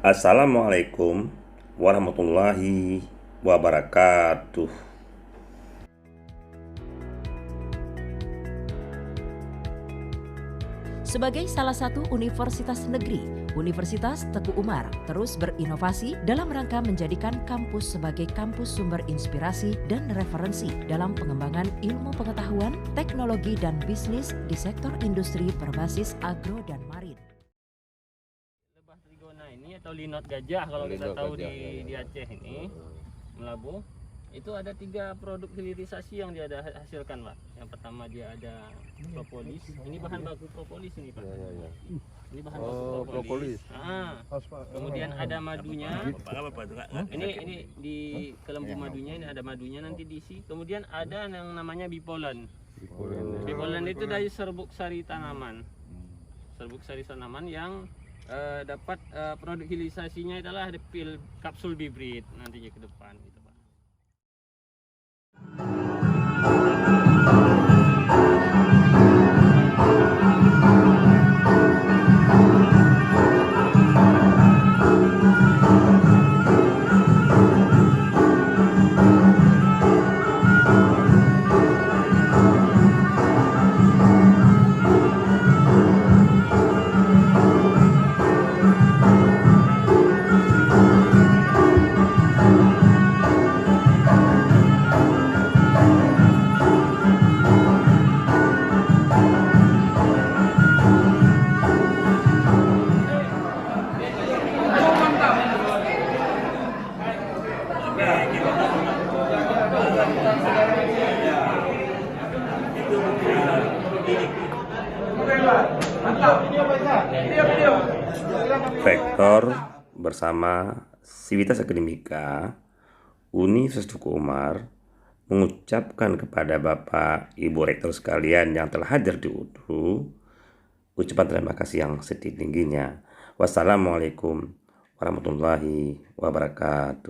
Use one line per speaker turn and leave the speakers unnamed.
Assalamualaikum warahmatullahi wabarakatuh.
Sebagai salah satu universitas negeri, Universitas Teguh Umar terus berinovasi dalam rangka menjadikan kampus sebagai kampus sumber inspirasi dan referensi dalam pengembangan ilmu pengetahuan, teknologi, dan bisnis di sektor industri berbasis agro dan marin.
Lebah trigona ini atau linot gajah kalau kita tahu di Aceh ini, Melabu, itu ada 3 produk hilirisasi yang dia ada hasilkan, Pak. Yang pertama dia ada propolis. Ini bahan baku propolis ini, Pak. Ini bahan baku propolis. Kemudian ada madunya. Ini di kelembu madunya, ini ada madunya nanti diisi. Kemudian ada yang namanya bipolen. Bipolen itu dari serbuk sari tanaman. Serbuk sari tanaman yang dapat produk hilirisasinya adalah pil kapsul bibrit nantinya ke depan gitu, Pak.
Rektor bersama Sivitas Akademika Universitas Teguh Umar mengucapkan kepada Bapak Ibu Rektor sekalian yang telah hadir di UTHU ucapan terima kasih yang setinggi-tingginya. Wassalamualaikum warahmatullahi wabarakatuh.